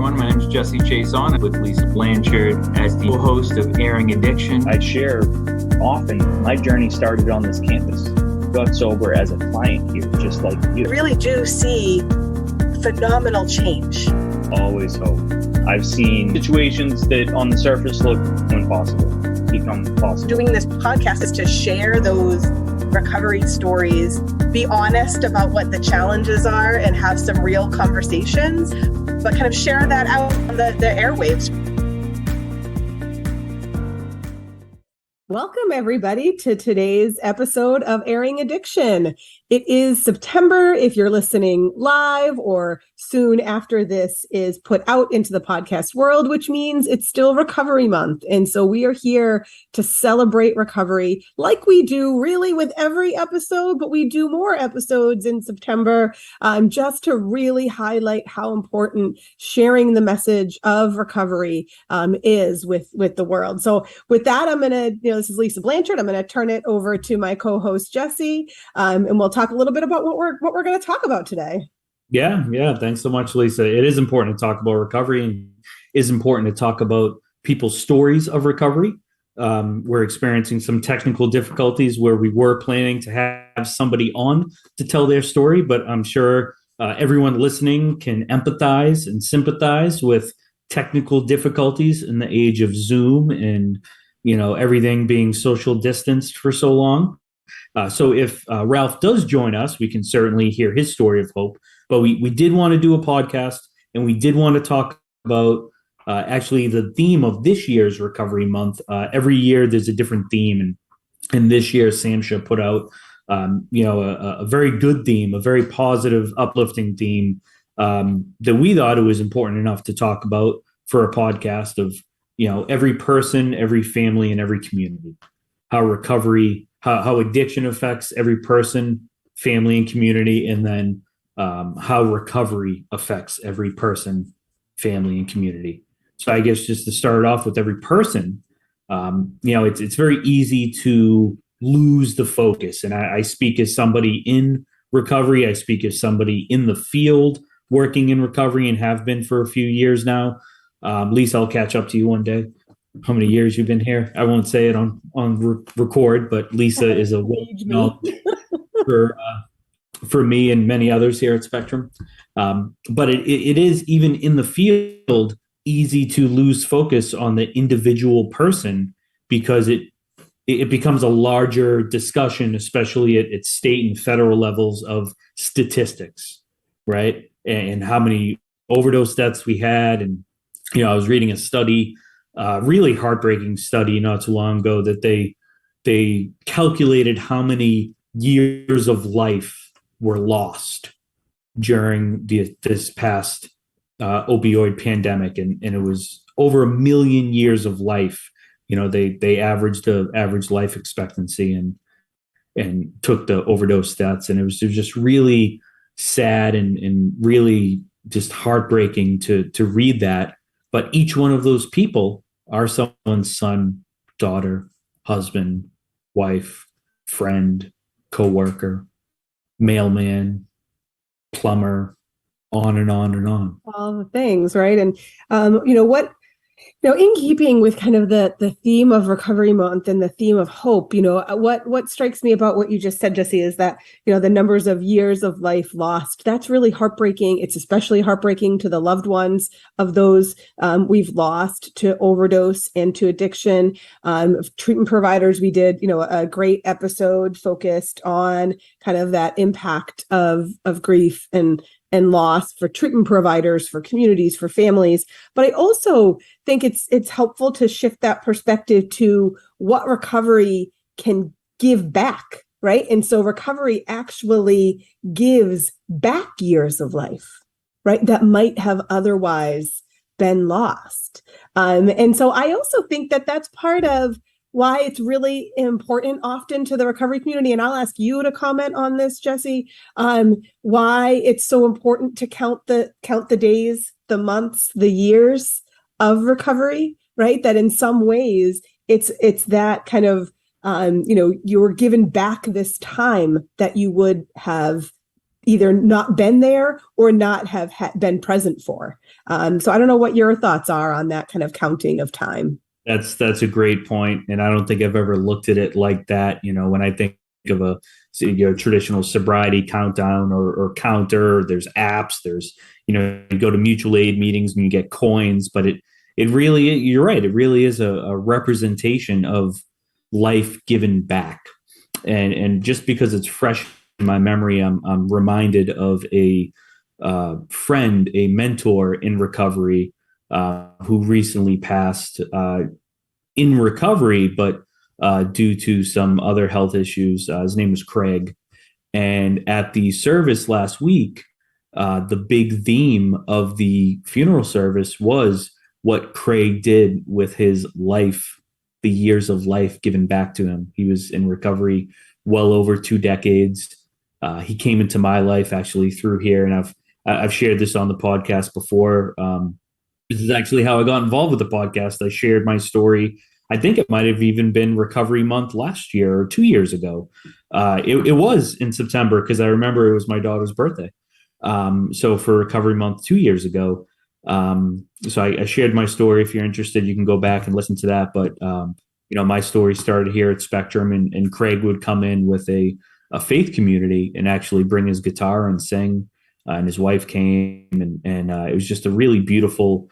everyone. My name is Jesse Chason with Lisa Blanchard as the host of Airing Addiction. I share often my journey started on this campus. Got sober as a client here, just like you. I really do see phenomenal change. Always hope. I've seen situations that on the surface look impossible become possible. Doing this podcast is to share those recovery stories, be honest about what the challenges are and have some real conversations, but kind of share that out on the airwaves. Welcome, everybody, to today's episode of Airing Addiction. It is September if you're listening live or soon after this is put out into the podcast world, which means it's still Recovery Month. And so we are here to celebrate recovery like we do really with every episode, but we do more episodes in September just to really highlight how important sharing the message of recovery is with the world. So with that, I'm going to, this is Lisa Blanchard. I'm going to turn it over to my co-host, Jesse, and we'll talk a little bit about what we're going to talk about today. Yeah. Thanks so much, Lisa. It is important to talk about recovery, and it is important to talk about people's stories of recovery. We're experiencing some technical difficulties where we were planning to have somebody on to tell their story, but I'm sure everyone listening can empathize and sympathize with technical difficulties in the age of Zoom and everything being social distanced for so long. So if Ralph does join us, we can certainly hear his story of hope. But we did want to do a podcast, and we did want to talk about actually the theme of this year's Recovery Month. Every year there's a different theme, and this year SAMHSA put out a very good theme, a very positive, uplifting theme that we thought it was important enough to talk about for a podcast of every person, every family, and every community. How recovery, how addiction affects every person, family, and community, and then how recovery affects every person, family, and community. So I guess just to start off with every person, it's very easy to lose the focus. And I speak as somebody in recovery. I speak as somebody in the field working in recovery and have been for a few years now. Lisa, I'll catch up to you one day. How many years you've been here? I won't say it on record, but Lisa is a for me and many others here at Spectrum. But it is, even in the field, easy to lose focus on the individual person because it becomes a larger discussion, especially at state and federal levels, of statistics, right? And how many overdose deaths we had. And I was reading a study, really heartbreaking study not too long ago, that they calculated how many years of life were lost during this past opioid pandemic, and it was over 1 million years of life. They averaged the average life expectancy and took the overdose deaths, and it was just really sad and really just heartbreaking to read that. But each one of those people are someone's son, daughter, husband, wife, friend, coworker, mailman, plumber, on and on and on. All the things, right? And in keeping with kind of the theme of Recovery Month and the theme of hope, what strikes me about what you just said, Jesse, is that, the numbers of years of life lost, that's really heartbreaking. It's especially heartbreaking to the loved ones of those we've lost to overdose and to addiction. Treatment providers, we did, a great episode focused on kind of that impact of grief and loss for treatment providers, for communities, for families. But I also think it's helpful to shift that perspective to what recovery can give back, right? And so recovery actually gives back years of life, right, that might have otherwise been lost. And so I also think that that's part of why it's really important often to the recovery community. And I'll ask you to comment on this, Jesse, why it's so important to count the days, the months, the years of recovery, right? That in some ways it's that kind of, you were given back this time that you would have either not been there or not have been present for. So I don't know what your thoughts are on that kind of counting of time. That's a great point, and I don't think I've ever looked at it like that. When I think of a traditional sobriety countdown or counter, there's apps, there's you go to mutual aid meetings and you get coins, but it really, you're right, it really is a representation of life given back, and just because it's fresh in my memory, I'm reminded of a friend, a mentor in recovery, who recently passed in recovery, but due to some other health issues. His name was Craig. And at the service last week, the big theme of the funeral service was what Craig did with his life, the years of life given back to him. He was in recovery well over 2 decades. He came into my life actually through here, and I've shared this on the podcast before. This is actually how I got involved with the podcast. I shared my story. I think it might have even been Recovery Month last year or 2 years ago. It was in September because I remember it was my daughter's birthday. So for Recovery Month 2 years ago. So I shared my story. If you're interested, you can go back and listen to that. But, my story started here at Spectrum, and Craig would come in with a faith community and actually bring his guitar and sing. And his wife came, and it was just a really beautiful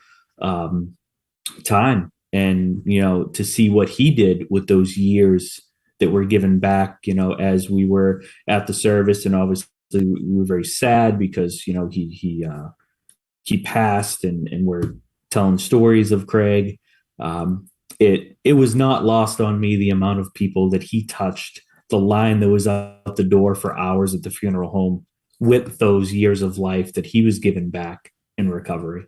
time. And, to see what he did with those years that were given back, as we were at the service. And obviously we were very sad because, he passed, and we're telling stories of Craig. It was not lost on me the amount of people that he touched, the line that was out the door for hours at the funeral home with those years of life that he was given back in recovery.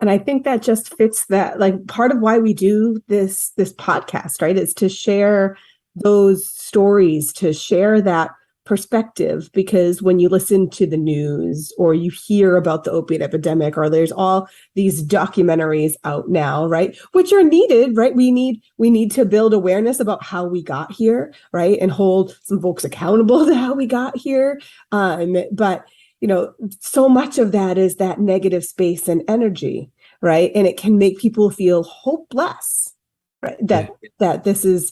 And I think that just fits that, like, part of why we do this podcast, right, is to share those stories, to share that perspective, because when you listen to the news or you hear about the opiate epidemic, or there's all these documentaries out now, right, which are needed, right? We need to build awareness about how we got here, right, and hold some folks accountable to how we got here. But so much of that is that negative space and energy, right, and it can make people feel hopeless. Right. That this is,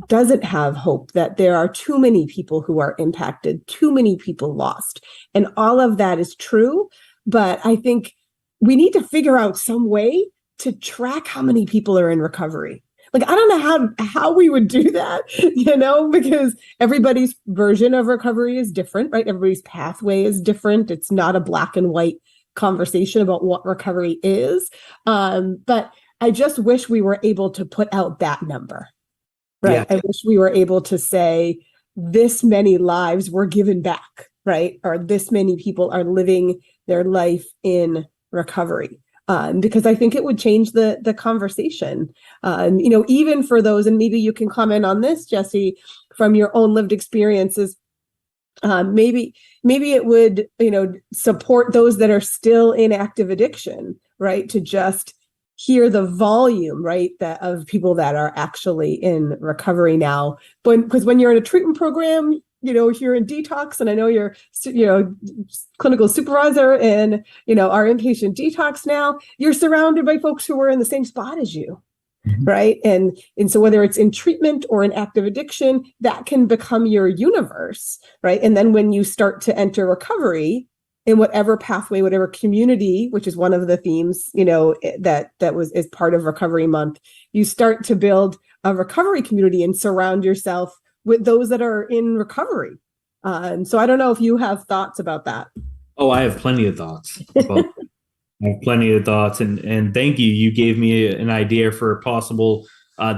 doesn't have hope, that there are too many people who are impacted, too many people lost. And all of that is true. But I think we need to figure out some way to track how many people are in recovery. Like, I don't know how we would do that, because everybody's version of recovery is different, right? Everybody's pathway is different. It's not a black and white conversation about what recovery is. But I just wish we were able to put out that number, right? Yeah. I wish we were able to say this many lives were given back, right? Or this many people are living their life in recovery. Because I think it would change the conversation. Even for those, and maybe you can comment on this, Jesse, from your own lived experiences. Maybe it would, support those that are still in active addiction, right? To just hear the volume, right, that of people that are actually in recovery now. But because when you're in a treatment program, you're in detox, and I know you're, clinical supervisor in, our inpatient detox now, you're surrounded by folks who are in the same spot as you. Mm-hmm. Right. And so whether it's in treatment or in active addiction, that can become your universe. Right. And then when you start to enter recovery, in whatever pathway, whatever community, which is one of the themes, that is part of Recovery Month, you start to build a recovery community and surround yourself with those that are in recovery. So I don't know if you have thoughts about that. Oh, I have plenty of thoughts. And thank you. You gave me an idea for a possible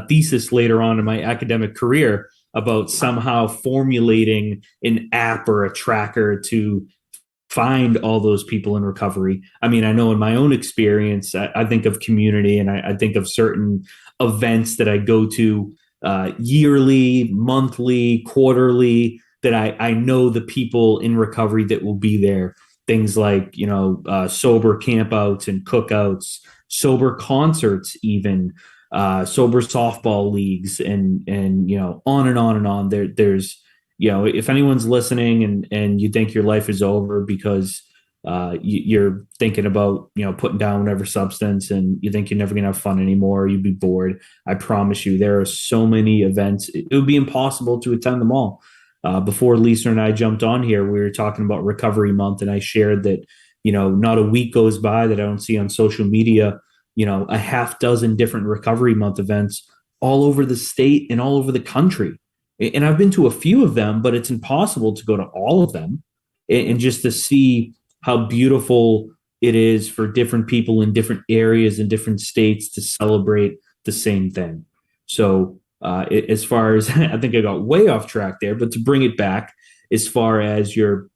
thesis later on in my academic career about somehow formulating an app or a tracker to find all those people in recovery. I mean, I know in my own experience, I think of community, and I think of certain events that I go to yearly, monthly, quarterly, that I know the people in recovery that will be there. Things like, sober campouts and cookouts, sober concerts, even sober softball leagues, and on and on and on. There's if anyone's listening and you think your life is over because you're thinking about, putting down whatever substance and you think you're never going to have fun anymore, you'd be bored. I promise you, there are so many events. It would be impossible to attend them all. Before Lisa and I jumped on here, we were talking about Recovery Month, and I shared that, not a week goes by that I don't see on social media, a half dozen different Recovery Month events all over the state and all over the country. And I've been to a few of them, but it's impossible to go to all of them and just to see how beautiful it is for different people in different areas and different states to celebrate the same thing. So as far as, I think I got way off track there, but to bring it back, as far as your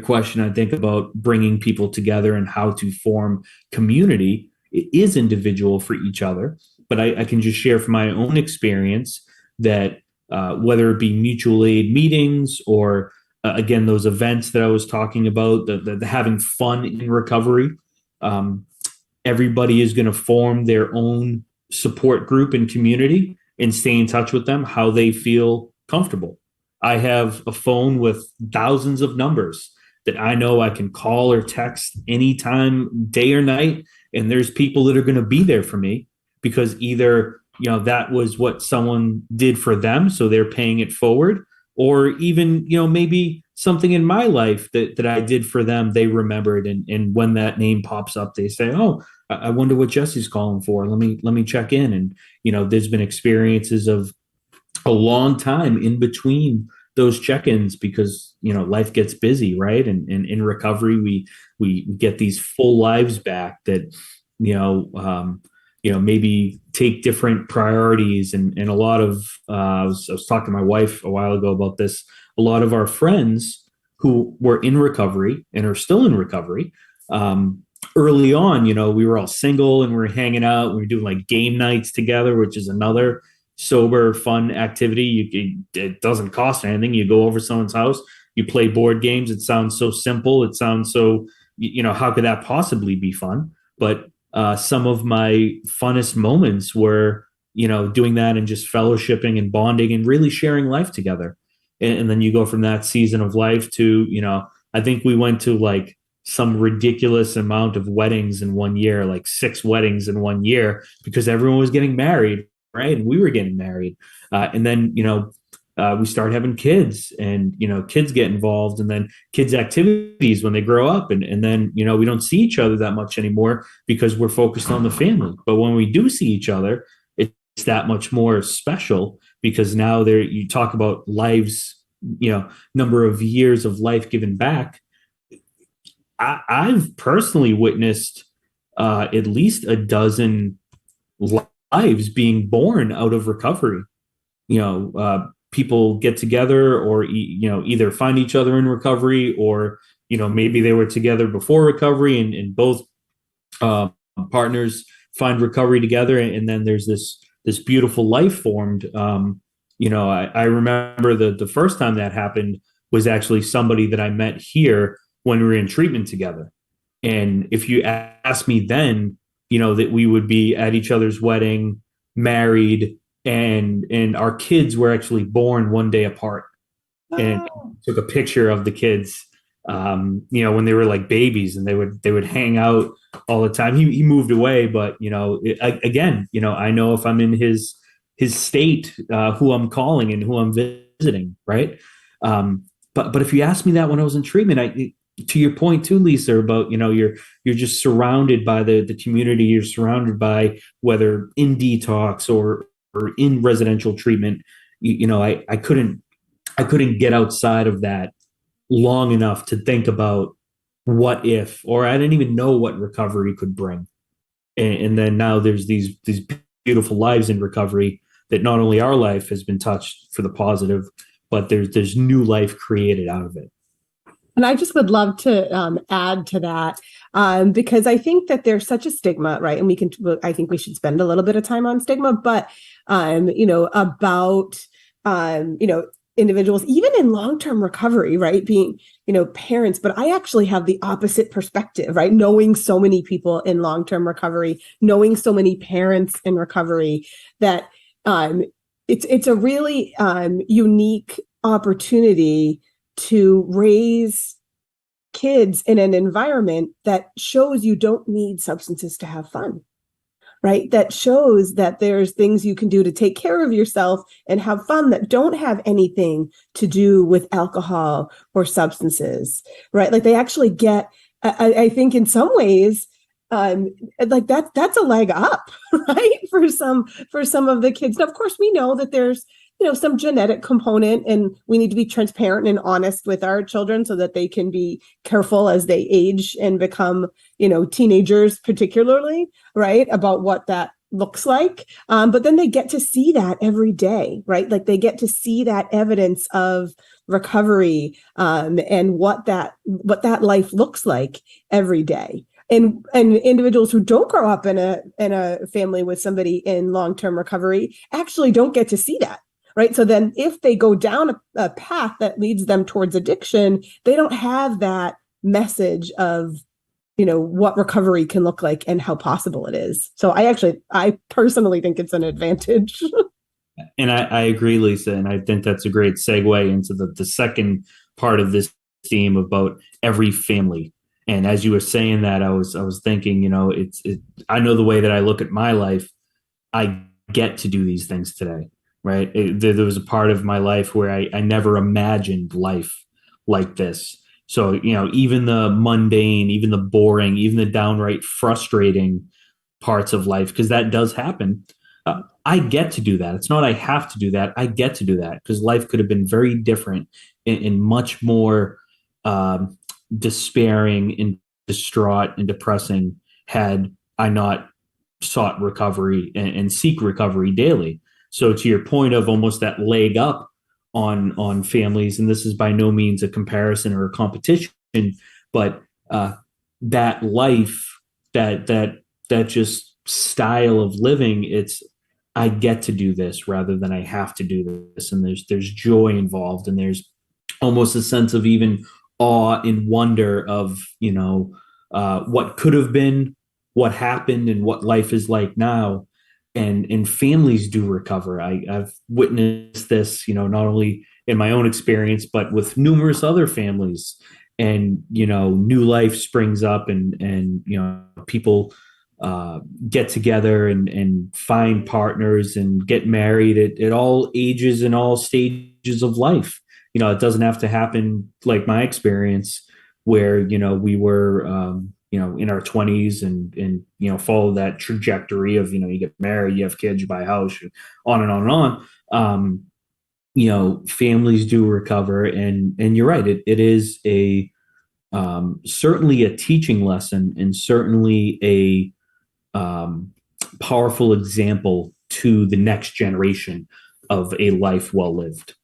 question, I think about bringing people together and how to form community, it is individual for each other. But I can just share from my own experience that whether it be mutual aid meetings or again, those events that I was talking about, the having fun in recovery, everybody is going to form their own support group and community and stay in touch with them how they feel comfortable. I have a phone with thousands of numbers that I know I can call or text anytime, day or night. And there's people that are going to be there for me because either, that was what someone did for them, so they're paying it forward, or even, maybe something in my life that I did for them, they remembered. And when that name pops up, they say, oh, I wonder what Jesse's calling for. Let me check in. And, there's been experiences of a long time in between those check-ins because, life gets busy, right? And in recovery, we get these full lives back that, maybe take different priorities and a lot of, I was talking to my wife a while ago about this. A lot of our friends who were in recovery and are still in recovery, early on, we were all single and we were hanging out. We were doing like game nights together, which is another sober, fun activity. It doesn't cost anything. You go over someone's house, you play board games. It sounds so simple. It sounds so, how could that possibly be fun? But some of my funnest moments were, doing that and just fellowshipping and bonding and really sharing life together. And then you go from that season of life to, I think we went to like some ridiculous amount of weddings in 1 year, like 6 weddings in 1 year, because everyone was getting married, right? And we were getting married. And then, we start having kids and, kids get involved and then kids' activities when they grow up. And then, we don't see each other that much anymore because we're focused on the family. But when we do see each other, it's that much more special because now you talk about lives, number of years of life given back. I've personally witnessed at least a dozen lives being born out of recovery. People get together or, either find each other in recovery or, maybe they were together before recovery and both partners find recovery together. And then there's this beautiful life formed. I remember the first time that happened was actually somebody that I met here when we were in treatment together. And if you asked me then, that we would be at each other's wedding, married, and our kids were actually born 1 day apart. And took a picture of the kids, when they were like babies and they would hang out all the time. He moved away, but again, I know if I'm in his state, who I'm calling and who I'm visiting, right? But if you asked me that when I was in treatment, to your point too, Lisa, about you're just surrounded by the community. You're surrounded by whether in detox or in residential treatment. I couldn't get outside of that long enough to think about what if, or I didn't even know what recovery could bring. And then now there's these beautiful lives in recovery that not only our life has been touched for the positive, but there's new life created out of it. And I just would love to add to that because I think that there's such a stigma, right? And I think we should spend a little bit of time on stigma, but, about, individuals, even in long-term recovery, right? Being, parents, but I actually have the opposite perspective, right? Knowing so many people in long-term recovery, knowing so many parents in recovery that it's a really unique opportunity to raise kids in an environment that shows you don't need substances to have fun, right? That shows that there's things you can do to take care of yourself and have fun that don't have anything to do with alcohol or substances, right? Like they actually get, I think in some ways, like that's a leg up, right? For some of the kids. Now, of course, we know that there's, some genetic component, and we need to be transparent and honest with our children so that they can be careful as they age and become, teenagers, particularly, right? About what that looks like. But then they get to see that every day, right? Like they get to see that evidence of recovery, and what that life looks like every day. And individuals who don't grow up in a family with somebody in long-term recovery actually don't get to see that. Right. So then if they go down a path that leads them towards addiction, they don't have that message of, what recovery can look like and how possible it is. So I personally think it's an advantage. And I agree, Lisa. And I think that's a great segue into the second part of this theme about every family. And as you were saying that, I was thinking, I know the way that I look at my life, I get to do these things today. Right. There was a part of my life where I never imagined life like this. So, even the mundane, even the boring, even the downright frustrating parts of life, because that does happen. I get to do that. It's not I have to do that. I get to do that because life could have been very different and much more despairing and distraught and depressing had I not sought recovery and seek recovery daily. So to your point of almost that leg up on families, and this is by no means a comparison or a competition, but that life, that just style of living, I get to do this rather than I have to do this, and there's joy involved, and there's almost a sense of even awe and wonder of what could have been, what happened, and what life is like now. And families do recover. I've witnessed this, not only in my own experience, but with numerous other families. And, new life springs up and people get together and find partners and get married at all ages and all stages of life. It doesn't have to happen like my experience where, we were, in our 20s and follow that trajectory of, you get married, you have kids, you buy a house, on and on and on. Families do recover. And you're right. It is certainly a teaching lesson and certainly a powerful example to the next generation of a life well lived.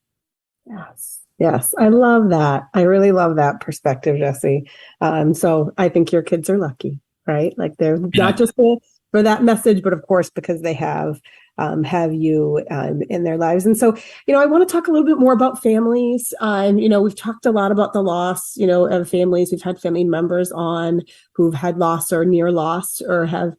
Yes, I love that. I really love that perspective, Jesse. So I think your kids are lucky, right? Like they're not just for that message, but of course, because they have you in their lives. And so, I want to talk a little bit more about families. We've talked a lot about the loss, of families. We've had family members on who've had loss or near loss or have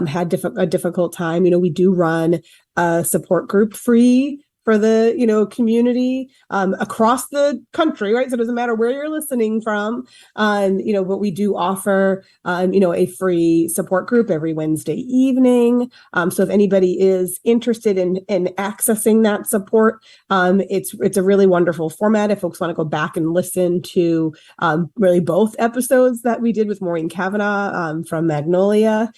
had a difficult time. We do run a support group free for the, community across the country, right? So it doesn't matter where you're listening from, but we do offer, a free support group every Wednesday evening. So if anybody is interested in accessing that support, it's a really wonderful format. If folks want to go back and listen to really both episodes that we did with Maureen Kavanaugh from Magnolia,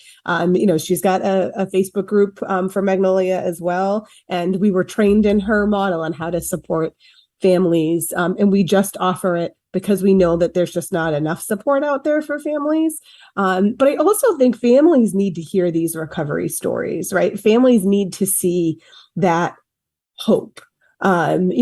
she's got a Facebook group for Magnolia as well. And we were trained in her model on how to support families. And we just offer it because we know that there's just not enough support out there for families. But I also think families need to hear these recovery stories, right? Families need to see that hope. And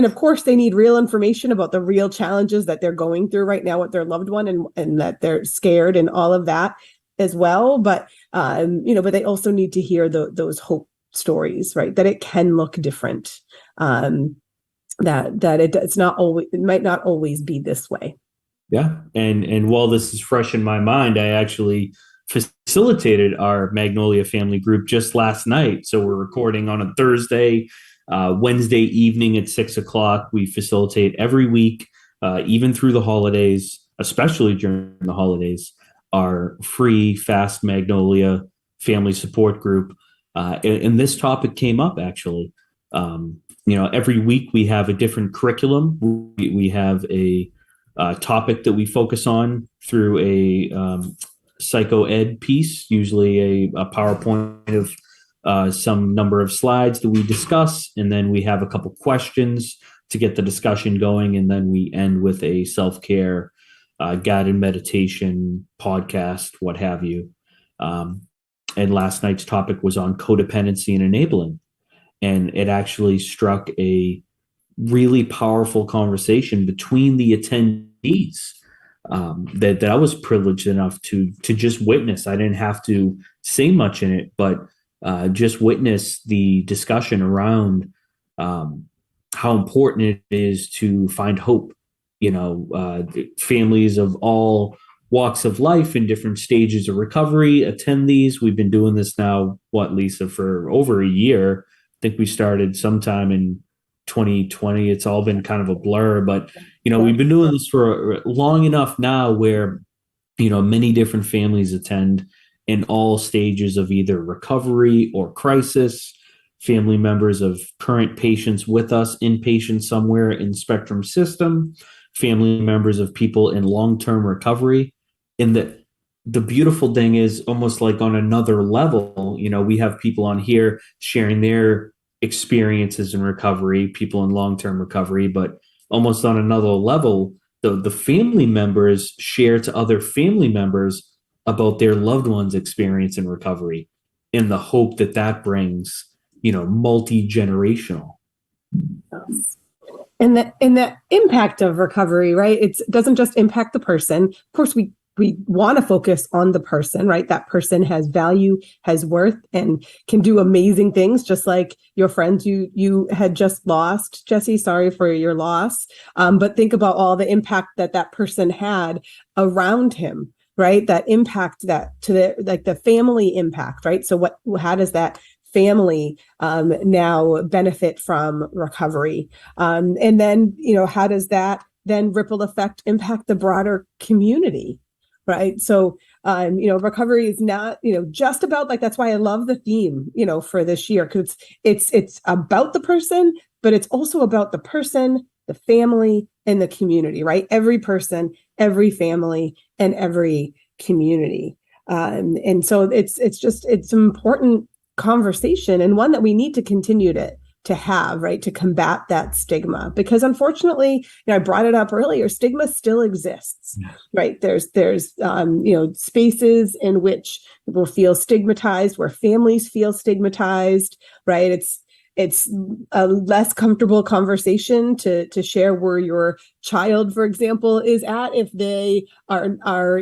of course they need real information about the real challenges that they're going through right now with their loved one and that they're scared and all of that as well. But, but they also need to hear those hope stories, right? That it can look different. That it might not always be this way. Yeah. And while this is fresh in my mind, I actually facilitated our Magnolia family group just last night. So we're recording on a Thursday. Wednesday evening at 6 o'clock. We facilitate every week, even through the holidays, especially during the holidays, our free Fast Magnolia family support group. And this topic came up actually. Every week we have a different curriculum. We have a topic that we focus on through a psycho ed piece, usually a PowerPoint of some number of slides that we discuss, and then we have a couple questions to get the discussion going, and then we end with a self-care guided meditation podcast, what have you. And last night's topic was on codependency and enabling, and it actually struck a really powerful conversation between the attendees that I was privileged enough to just witness. I didn't have to say much in it, but just witness the discussion around how important it is to find hope. Families of all walks of life in different stages of recovery attend these. We've been doing this now, Lisa, for over a year. I think we started sometime in 2020. It's all been kind of a blur, but we've been doing this for long enough now where many different families attend in all stages of either recovery or crisis. Family members of current patients with us, inpatient somewhere in Spectrum system, family members of people in long-term recovery. And the beautiful thing is, almost like on another level, we have people on here sharing their experiences in recovery, people in long-term recovery, but almost on another level, the family members share to other family members about their loved ones' experience in recovery, in the hope that brings, multi-generational. And the impact of recovery, right? It doesn't just impact the person. Of course, we want to focus on the person, right? That person has value, has worth, and can do amazing things, just like your friends you had just lost. Jesse, sorry for your loss. But think about all the impact that person had around him, right? That impact that to the family impact, right? So how does that family now benefit from recovery? And then, how does that then ripple effect impact the broader community? Right. So, recovery is not, just about that's why I love the theme, for this year, because it's about the person, but it's also about the person, the family, and the community, right? Every person, every family, and every community. And so it's an important conversation, and one that we need to continue to have, right, to combat that stigma, because unfortunately, I brought it up earlier, stigma still exists, right? There's spaces in which people feel stigmatized, where families feel stigmatized, right? It's a less comfortable conversation to share where your child, for example, is at if they are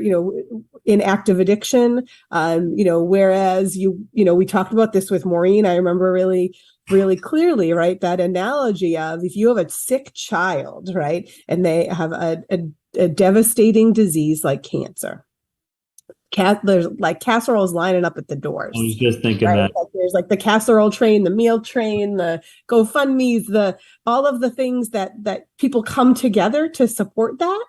in active addiction. Whereas we talked about this with Maureen. I remember really clearly, right? That analogy of if you have a sick child, right, and they have a devastating disease like cancer. There's casseroles lining up at the doors. I was just thinking right? that. There's the casserole train, the meal train, the GoFundMe's, all of the things that people come together to support that.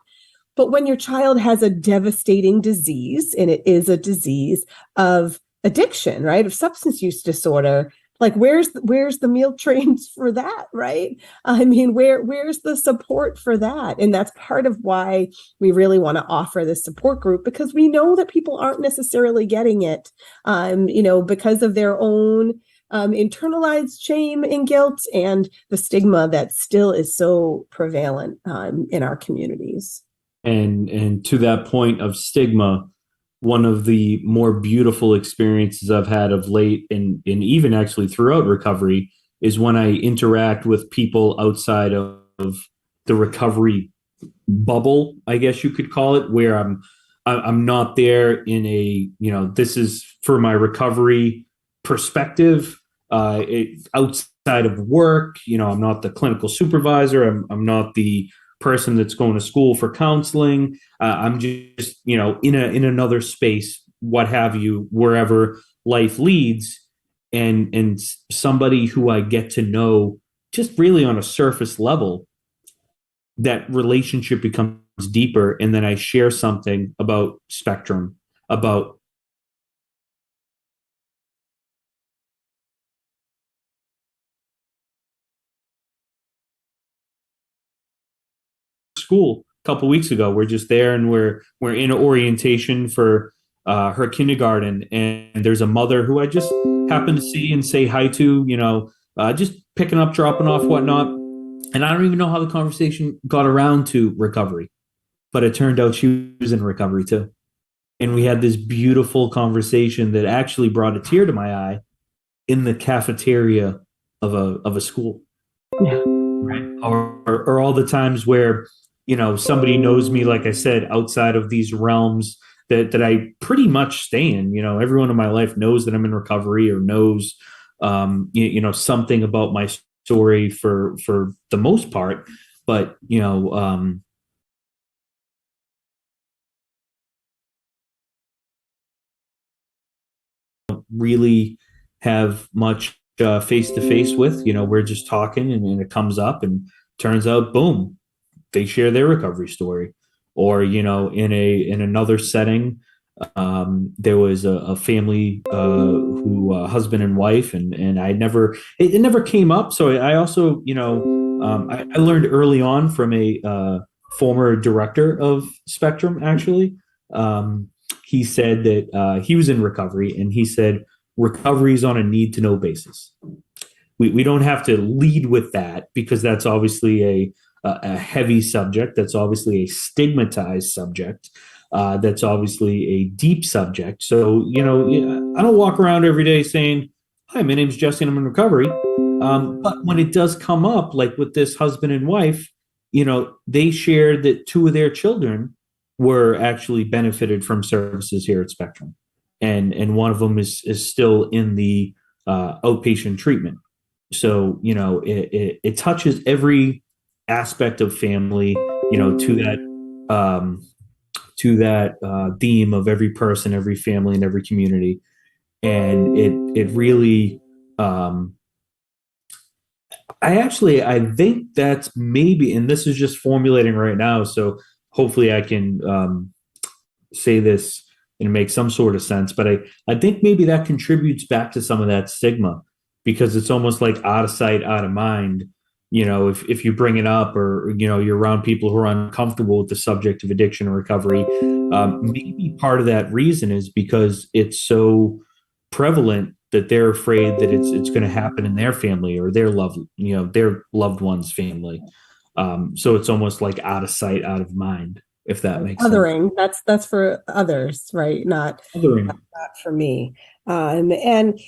But when your child has a devastating disease, and it is a disease of addiction, right, of substance use disorder, where's the meal trains for that, right? I mean, where's the support for that? And that's part of why we really want to offer this support group, because we know that people aren't necessarily getting it, because of their own internalized shame and guilt and the stigma that still is so prevalent in our communities. And to that point of stigma, one of the more beautiful experiences I've had of late, and even actually throughout recovery, is when I interact with people outside of the recovery bubble, I guess you could call it, where I'm not there in a, this is for my recovery perspective, outside of work. I'm not the clinical supervisor. I'm not the person that's going to school for counseling. I'm just, in another space, what have you, wherever life leads, and somebody who I get to know just really on a surface level, that relationship becomes deeper. And then I share something about Spectrum, about school a couple weeks ago. We're just there, and we're in orientation for her kindergarten, and there's a mother who I just happened to see and say hi to, just picking up, dropping off, whatnot. And I don't even know how the conversation got around to recovery, but it turned out she was in recovery too. And we had this beautiful conversation that actually brought a tear to my eye in the cafeteria of a school. Yeah. Right. Or all the times where, somebody knows me, like I said, outside of these realms that I pretty much stay in. Everyone in my life knows that I'm in recovery, or knows, something about my story for the most part. But, really have much face to face with. We're just talking, and it comes up, and turns out, boom, they share their recovery story. Or in another setting, there was a family who husband and wife, and it never came up. So I also I learned early on from a former director of Spectrum, actually. He said that he was in recovery, and he said recovery is on a need to know basis. We don't have to lead with that, because that's obviously a heavy subject. That's obviously a stigmatized subject. That's obviously a deep subject. So, I don't walk around every day saying, hi, my name's Jesse and I'm in recovery. But when it does come up, like with this husband and wife, they shared that 2 of their children were actually benefited from services here at Spectrum. And one of them is still in the outpatient treatment. So, it touches every aspect of family, to that theme of every person, every family, and every community. And it really, I think that's maybe, and this is just formulating right now, so hopefully I can say this and make some sort of sense, but I think maybe that contributes back to some of that stigma, because it's almost like out of sight, out of mind. If you bring it up, or, you're around people who are uncomfortable with the subject of addiction or recovery, maybe part of that reason is because it's so prevalent that they're afraid that it's going to happen in their family, or their loved one's family. So it's almost like out of sight, out of mind, if that makes Othering. sense. That's for others, right? Not for me. And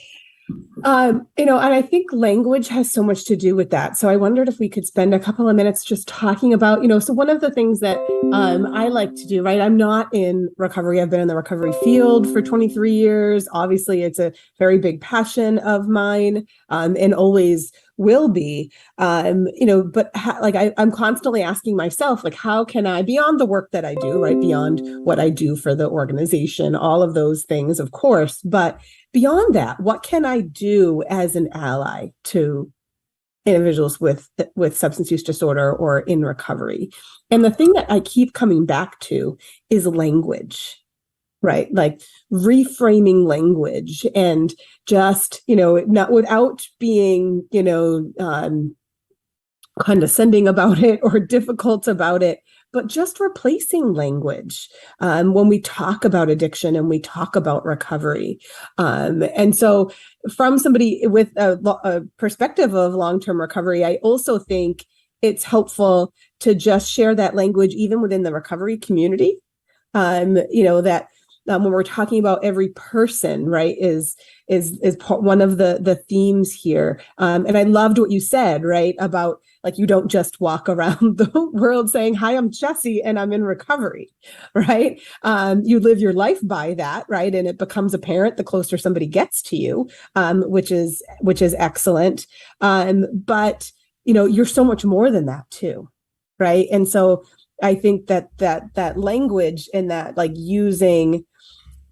I think language has so much to do with that. So I wondered if we could spend a couple of minutes just talking about, so one of the things that I like to do, right? I'm not in recovery. I've been in the recovery field for 23 years. Obviously, it's a very big passion of mine, and always will be. But I'm constantly asking myself, like, how can I, beyond the work that I do, right? Beyond what I do for the organization, all of those things, of course, but beyond that, what can I do as an ally to individuals with substance use disorder or in recovery? And the thing that I keep coming back to is language, right? Like reframing language, and just, not without being, condescending about it or difficult about it, but just replacing language when we talk about addiction and we talk about recovery. And so from somebody with a perspective of long-term recovery, I also think it's helpful to just share that language even within the recovery community. That when we're talking about every person, right, is one of the themes here. And I loved what you said, right, about like, you don't just walk around the world saying, hi, I'm Jesse and I'm in recovery, right? You live your life by that, right? And it becomes apparent the closer somebody gets to you, which is excellent. But, you're so much more than that too, right? And so I think that language and that, like, using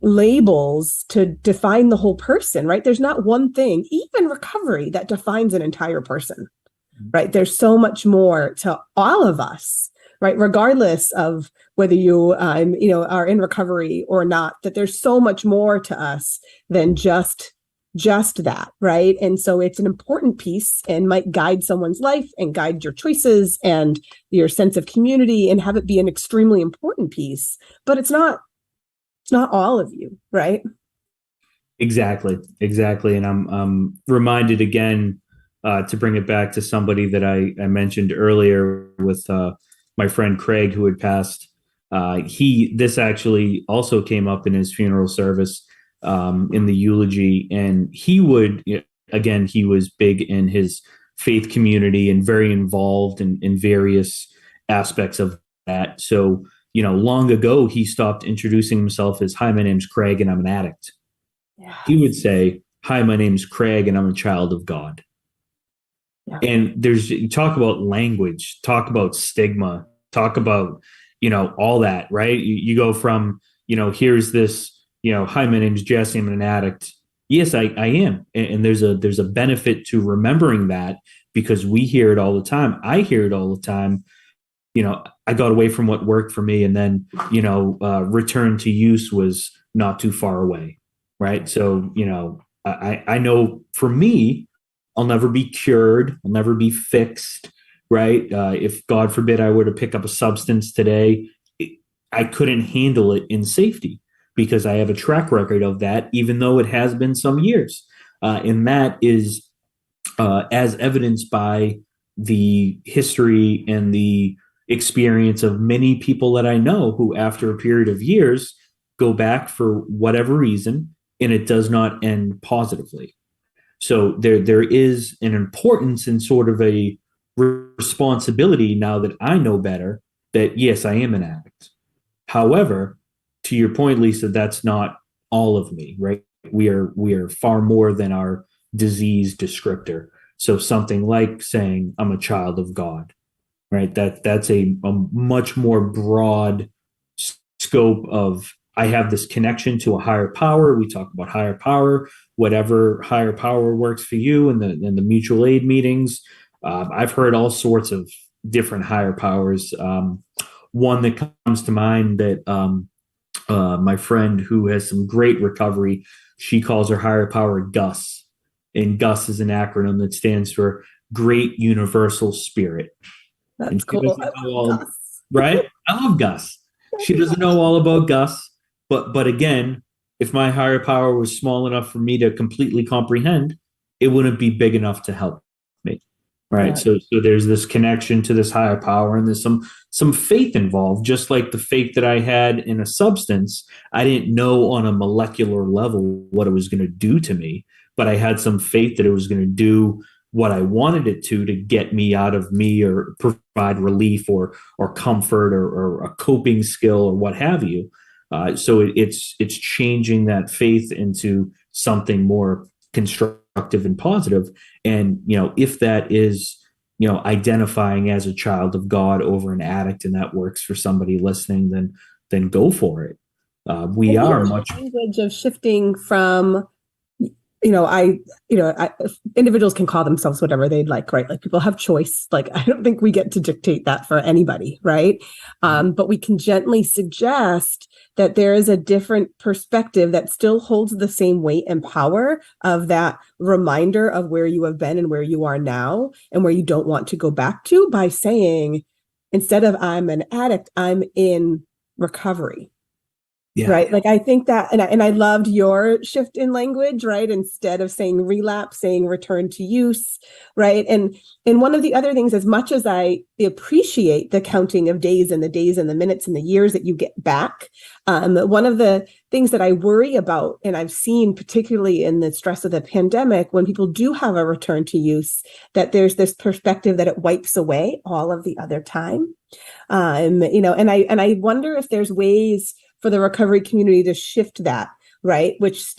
labels to define the whole person, right? There's not one thing, even recovery, that defines an entire person, right? There's so much more to all of us, right? Regardless of whether you, are in recovery or not, that there's so much more to us than just that, right? And so it's an important piece and might guide someone's life and guide your choices and your sense of community and have it be an extremely important piece, but it's not all of you, right? Exactly. And I'm reminded again, to bring it back to somebody that I mentioned earlier with my friend Craig, who had passed. This actually also came up in his funeral service, in the eulogy, and he was big in his faith community and very involved in various aspects of that. So, long ago, he stopped introducing himself as, "Hi, my name's Craig and I'm an addict." Yeah. He would say, "Hi, my name's Craig and I'm a child of God." Yeah. And you talk about language, talk about stigma, talk about, all that, right? You go from, here's this, "Hi, my name's Jesse, I'm an addict." Yes, I am. And there's a benefit to remembering that, because we hear it all the time. I hear it all the time. I got away from what worked for me, and then, return to use was not too far away. Right. So, I know for me, I'll never be cured. I'll never be fixed. Right. If God forbid I were to pick up a substance today, I couldn't handle it in safety, because I have a track record of that, even though it has been some years. And that is as evidenced by the history and the experience of many people that I know who, after a period of years, go back for whatever reason, and it does not end positively. So there is an importance and sort of a responsibility, now that I know better, that yes, I am an addict. However, to your point, Lisa, that's not all of me, right? We are far more than our disease descriptor. So something like saying I'm a child of God, right? That's a much more broad scope of, I have this connection to a higher power. We talk about higher power, whatever higher power works for you in the mutual aid meetings. I've heard all sorts of different higher powers. One that comes to mind that my friend who has some great recovery, she calls her higher power GUS. And GUS is an acronym that stands for Great Universal Spirit. That's cool. Right? I love GUS. She doesn't know all about GUS. But again, if my higher power was small enough for me to completely comprehend, it wouldn't be big enough to help me. Right. Yeah. So there's this connection to this higher power, and there's some faith involved, just like the faith that I had in a substance. I didn't know on a molecular level what it was going to do to me, but I had some faith that it was going to do what I wanted it to get me out of me, or provide relief or comfort or a coping skill or what have you. So it's changing that faith into something more constructive and positive. And, if that is, identifying as a child of God over an addict, and that works for somebody listening, then go for it. We are much language of shifting from, individuals can call themselves whatever they'd like, right? Like, people have choice. Like, I don't think we get to dictate that for anybody, right? But we can gently suggest that there is a different perspective that still holds the same weight and power of that reminder of where you have been and where you are now and where you don't want to go back to, by saying, instead of I'm an addict, I'm in recovery. Yeah. Right. Like, I think that, and I loved your shift in language, right? Instead of saying relapse, saying return to use, right? And one of the other things, as much as I appreciate the counting of days and the minutes and the years that you get back, one of the things that I worry about, and I've seen particularly in the stress of the pandemic, when people do have a return to use, that there's this perspective that it wipes away all of the other time. And I wonder if there's ways for the recovery community to shift that, right? Which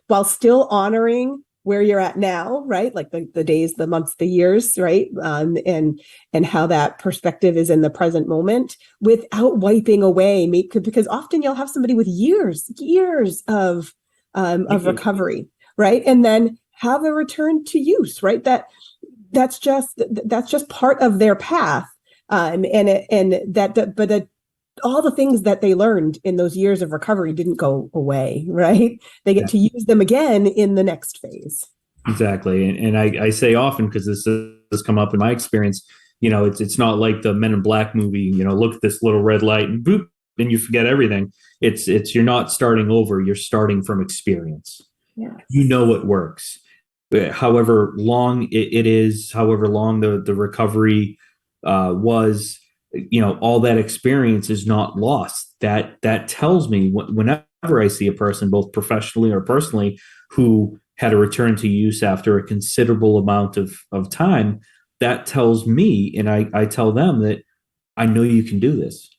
while still honoring where you're at now, right? Like the days, the months, the years, right? And how that perspective is in the present moment, without wiping away, because often you'll have somebody with years of recovery, right? And then have a return to use, right? That that's just part of their path. But all the things that they learned in those years of recovery didn't go away, right? They get to use them again in the next phase. Exactly. And I say often, because this has come up in my experience, it's not like the Men in Black movie, look at this little red light and boop, and you forget everything. It's you're not starting over, you're starting from experience. Yeah. You know what works. However long it is, however long the recovery was, all that experience is not lost. That tells me whenever I see a person, both professionally or personally, who had a return to use after a considerable amount of time, that tells me, and I tell them that I know you can do this.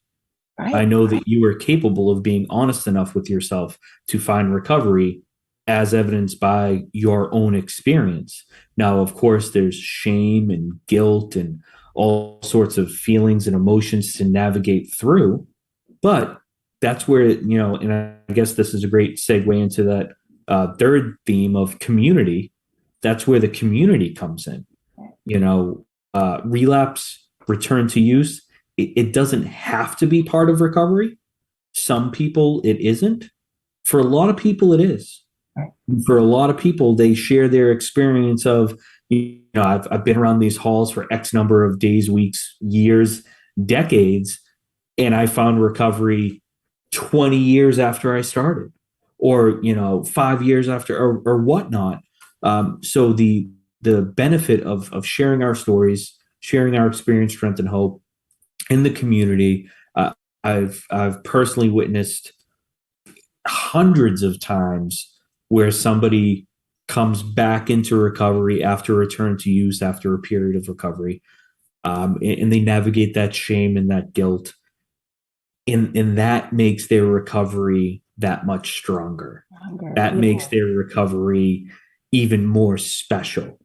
Right. I know that you are capable of being honest enough with yourself to find recovery, as evidenced by your own experience. Now, of course, there's shame and guilt and all sorts of feelings and emotions to navigate through. But that's where, and I guess this is a great segue into that third theme of community. That's where the community comes in. Relapse, return to use, it doesn't have to be part of recovery. Some people, it isn't. For a lot of people, it is. For a lot of people, they share their experience of, I've been around these halls for X number of days, weeks, years, decades, and I found recovery 20 years after I started, or 5 years after, or whatnot. So the benefit of sharing our stories, sharing our experience, strength, and hope in the community, I've personally witnessed hundreds of times where somebody comes back into recovery after return to use, after a period of recovery, and they navigate that shame and that guilt, and that makes their recovery that much stronger. That makes their recovery even more special.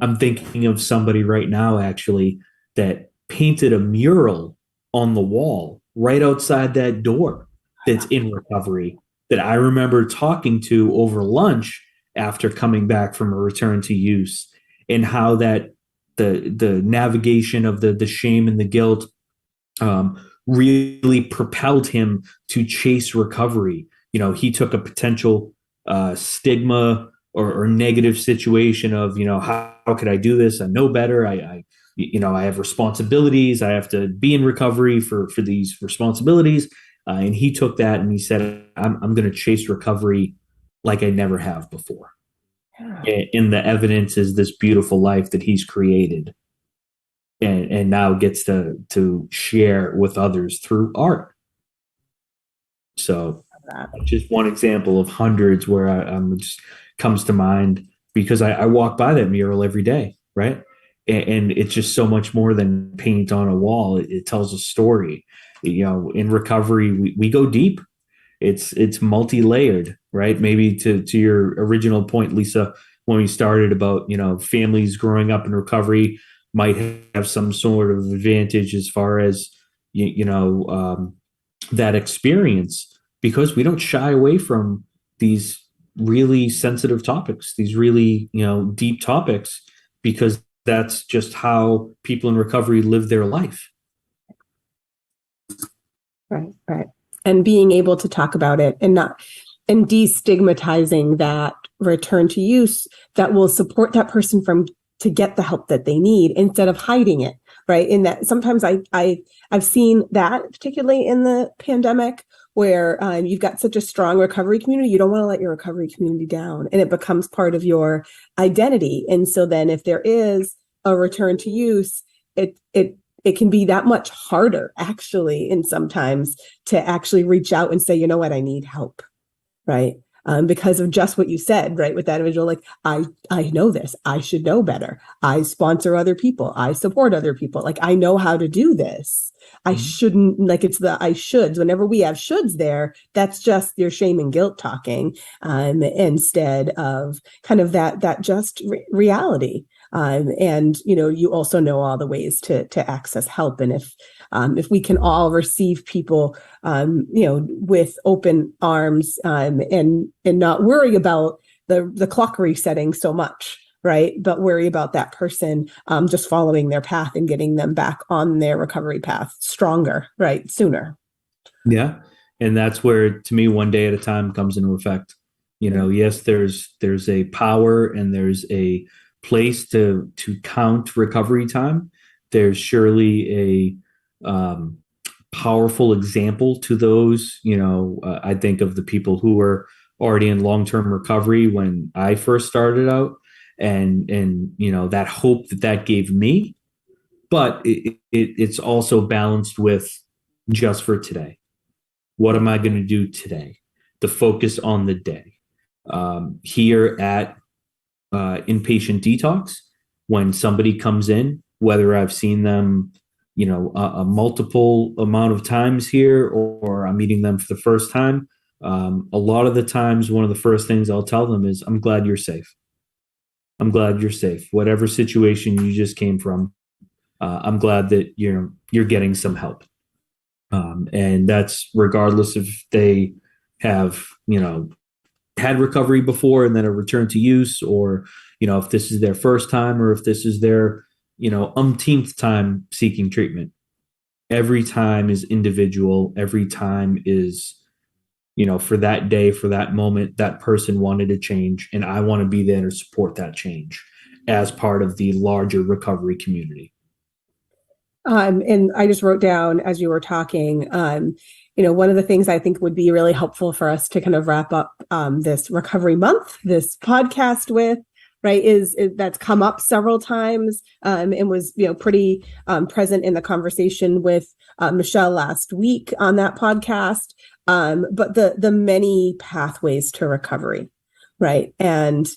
I'm thinking of somebody right now, actually, that painted a mural on the wall right outside that door that's in recovery, that I remember talking to over lunch after coming back from a return to use, and how that the navigation of the shame and the guilt really propelled him to chase recovery. He took a potential stigma or negative situation of, how could I do this? I know better. I have responsibilities. I have to be in recovery for these responsibilities. And he took that and he said, I'm going to chase recovery like I never have before. Yeah. And the evidence is this beautiful life that he's created and now gets to share with others through art. So just one example of hundreds where I'm just comes to mind, because I walk by that mural every day, right? And it's just so much more than paint on a wall. It tells a story. In recovery, we go deep. It's multi-layered, right? Maybe to your original point, Lisa, when we started about, families growing up in recovery might have some sort of advantage as far as, that experience, because we don't shy away from these really sensitive topics, these really, deep topics, because that's just how people in recovery live their life. Right. And being able to talk about it and destigmatizing that return to use that will support that person to get the help that they need, instead of hiding it, right? In that sometimes I've seen that, particularly in the pandemic, where you've got such a strong recovery community, you don't want to let your recovery community down, and it becomes part of your identity. And so then if there is a return to use, it can be that much harder, actually, and sometimes to actually reach out and say, you know what, I need help, right? Because of just what you said, right? With that individual, like, I know this, I should know better. I sponsor other people. I support other people. Like, I know how to do this. I shouldn't, like, it's the I shoulds. Whenever we have shoulds there, that's just your shame and guilt talking, instead of kind of that just reality. And, you also know all the ways to access help. And if we can all receive people, with open arms, and not worry about the clock resetting so much, right? But worry about that person just following their path and getting them back on their recovery path stronger, right? Sooner. Yeah. And that's where, to me, one day at a time comes into effect. Yes, there's a power and there's a place to count recovery time. There's surely a powerful example to those. I think of the people who were already in long-term recovery when I first started out, and that hope that gave me. But it's also balanced with just for today. What am I going to do today? The focus on the day. Here at Inpatient Detox, when somebody comes in, whether I've seen them, a multiple amount of times here, or I'm meeting them for the first time, a lot of the times, one of the first things I'll tell them is, I'm glad you're safe. I'm glad you're safe. Whatever situation you just came from, I'm glad that you're getting some help. And that's regardless if they have, had recovery before and then a return to use, or, if this is their first time, or if this is their, umpteenth time seeking treatment. Every time is individual. Every time is, for that day, for that moment, that person wanted to change, and I want to be there to support that change as part of the larger recovery community. And I just wrote down as you were talking, one of the things I think would be really helpful for us to kind of wrap up this recovery month, this podcast with, right, is that's come up several times and was, pretty present in the conversation with Michelle last week on that podcast. But the many pathways to recovery, right, and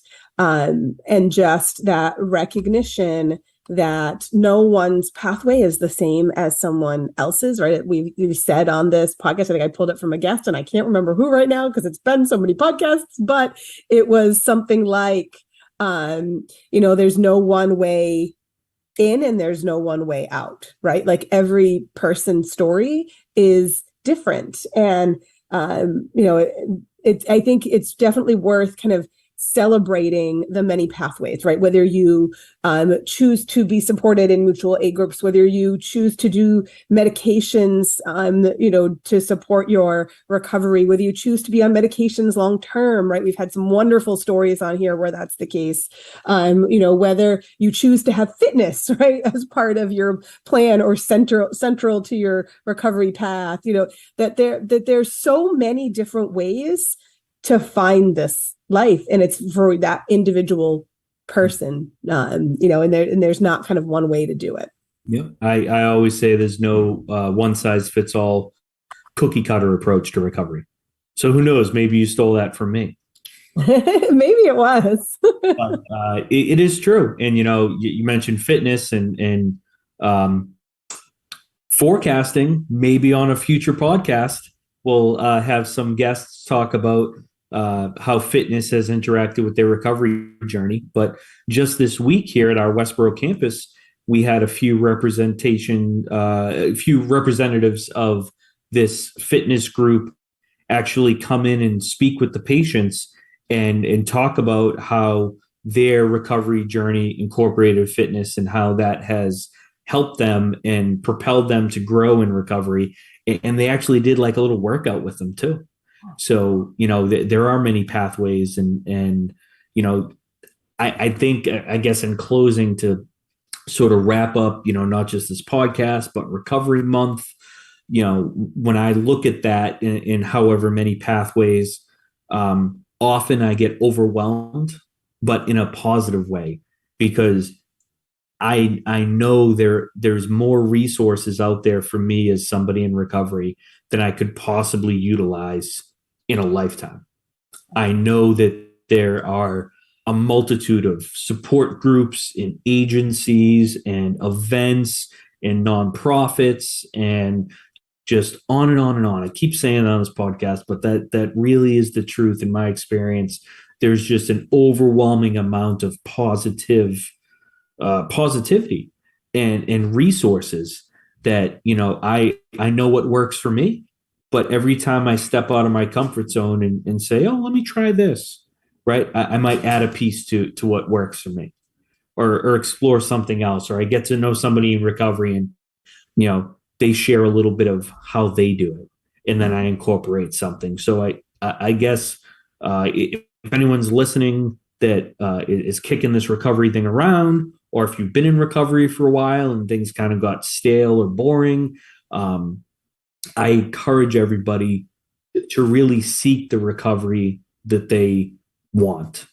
just that recognition that no one's pathway is the same as someone else's, right? We've said on this podcast, I think I pulled it from a guest and I can't remember who right now because it's been so many podcasts, but it was something like, there's no one way in and there's no one way out, right? Like every person's story is different. And, I think it's definitely worth kind of celebrating the many pathways, right? Whether you choose to be supported in mutual aid groups, whether you choose to do medications, to support your recovery, whether you choose to be on medications long term, right? We've had some wonderful stories on here where that's the case. Whether you choose to have fitness, right, as part of your plan or central to your recovery path, that there's so many different ways to find this life, and it's for that individual person, and there's not kind of one way to do it. Yeah, I always say there's no one size fits all cookie cutter approach to recovery. So who knows? Maybe you stole that from me. Maybe it was. But, it is true, and you mentioned fitness and forecasting. Maybe on a future podcast, we'll have some guests talk about how fitness has interacted with their recovery journey. But just this week here at our Westboro campus, we had a few representatives of this fitness group actually come in and speak with the patients and talk about how their recovery journey incorporated fitness and how that has helped them and propelled them to grow in recovery. And they actually did like a little workout with them too. So, there are many pathways and I think, I guess in closing, to sort of wrap up, not just this podcast, but recovery month, when I look at that in however many pathways, often I get overwhelmed, but in a positive way, because I know there's more resources out there for me as somebody in recovery than I could possibly utilize in a lifetime. I know that there are a multitude of support groups and agencies and events and nonprofits and just on and on and on. I keep saying it on this podcast, but that really is the truth in my experience. There's just an overwhelming amount of positivity and resources that, I know what works for me. But every time I step out of my comfort zone and say, oh, let me try this, right? I might add a piece to what works for me, or explore something else, or I get to know somebody in recovery and, you know, they share a little bit of how they do it, and then I incorporate something. So I guess if anyone's listening that is kicking this recovery thing around, or if you've been in recovery for a while and things kind of got stale or boring, I encourage everybody to really seek the recovery that they want.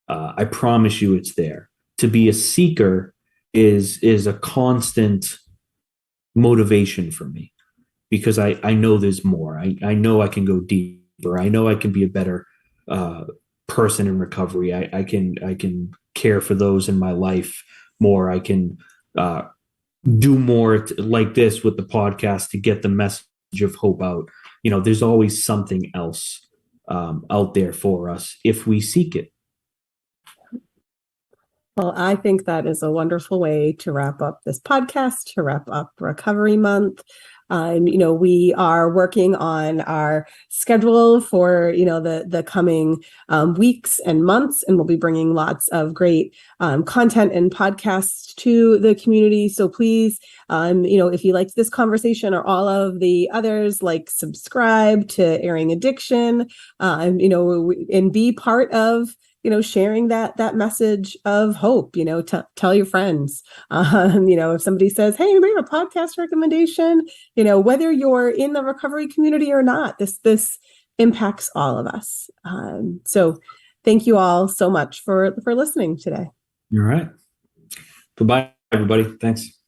I promise you it's there. To be a seeker is a constant motivation for me, because I know there's more. I know I can go deeper. I know I can be a better person in recovery. I can care for those in my life more. I can do more like this with the podcast to get the message of hope out. You know, there's always something else out there for us if we seek it. Well, I think that is a wonderful way to wrap up this podcast, to wrap up Recovery Month. You know, we are working on our schedule for, you know, the coming weeks and months, and we'll be bringing lots of great content and podcasts to the community. So please, you know, if you liked this conversation or all of the others, like, subscribe to Airing Addiction, you know, and be part of, you know, sharing that message of hope. You know, tell your friends. You know, if somebody says, "Hey, we have a podcast recommendation," you know, whether you're in the recovery community or not, this impacts all of us. So, thank you all so much for listening today. All right. Goodbye, everybody. Thanks.